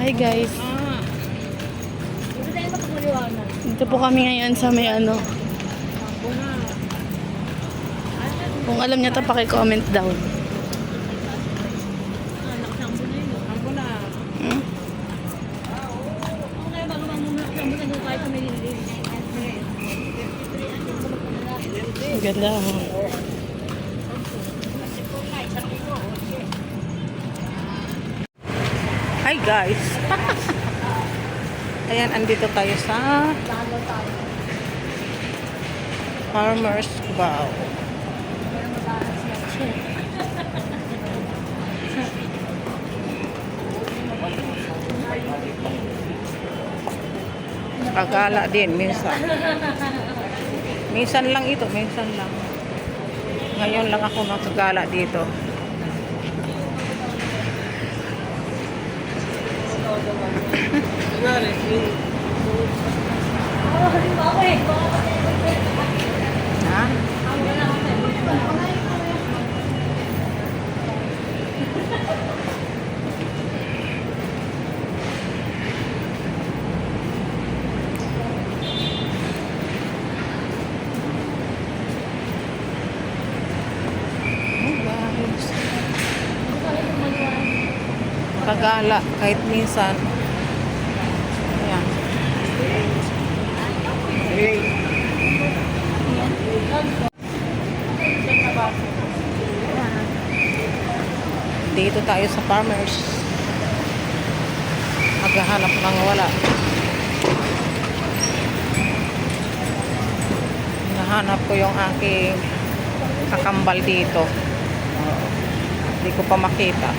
Hi guys. Dito po kami ngayon sa may ano. Kung alam niya to, paki-comment down. Hmm? Ganda mo. Hi guys. Ayan, andito tayo sa Farmers Cubao. Nakagala din minsan. Minsan lang ito, minsan lang. Ngayon lang ako nakagala dito. Ha? Kagala kahit minsan. Ayan. Dito tayo sa Farmers. Maghahanap ng wala. Nahanap ko yung aking kakambal dito. Hindi ko pa makita.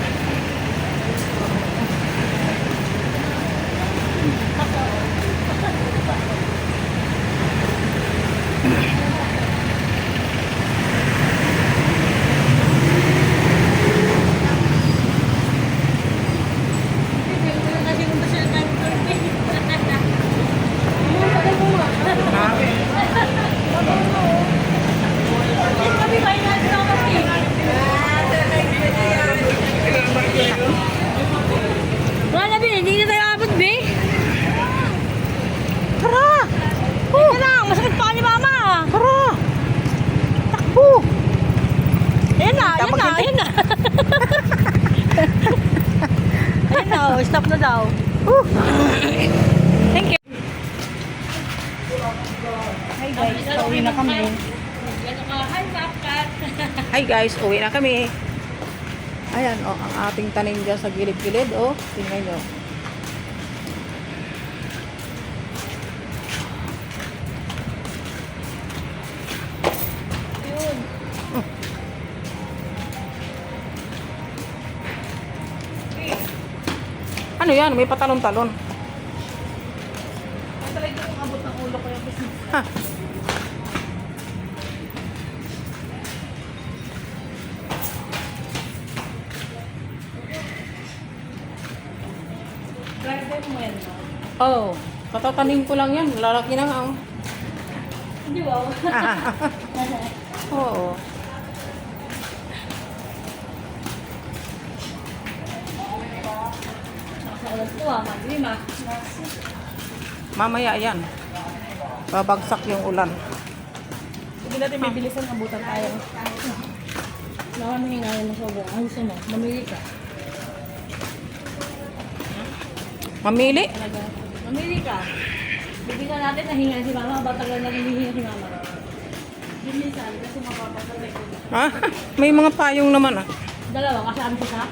Wala na, hindi na tayo abot, be. Tara! Ito lang, masakit pa ni mama. Tara! Takbo! Ayan na, ayan na, ayan na. Ayan na, oh, stop na daw. Thank you. Hi guys, uwi na kami. Hi guys, uwi na kami. Ayan, oh, ang ating tanim dyan sa gilid-gilid, oh. Tingnan nyo. Ano yan? May patalon-talon. Talaga kung abot ng ulo ko yung business. Ha? Oh, patatanim ko lang yan. Lalaki na nga. Oh. Hindi, wow. Oo. Nakasaulat ko, maglima. Mamaya yan. Babagsak yung ulan. Hindi natin bibilisan, abutan tayo. Nakamahinga ng sobrang. Ang gusto mo, mamili ka. Mamili? Mamili ka. Bibigyan natin na hinga si mama. Batagal na hinihinga si mama. Binisan kasi mapapasabay ko. Ha? May mga payong naman ah. Dalawa kasi ang isa.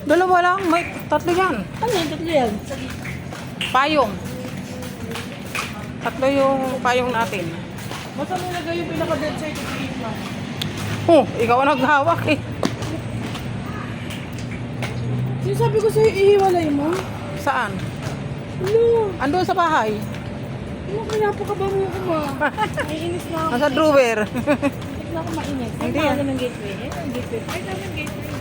Dalawa lang. May tatlo yan. Ano yung tatlo yan? Payong. Tatlo yung payong natin. Basta mo nagay yung pinaka-dead side of the mo. Oh, ikaw ang naghawak eh. Yung sabi ko sa'yo, ihiwalay mo. Saan? Ano? Andun sa bahay. Ano kaya pa ka ba mo ko ba? Naiinis na ako. Nasa drawer. Hindi na ako mainis. Hindi Ay, yan. mahal ng gateway. Eh, ang gateway. Ay, naman gateway.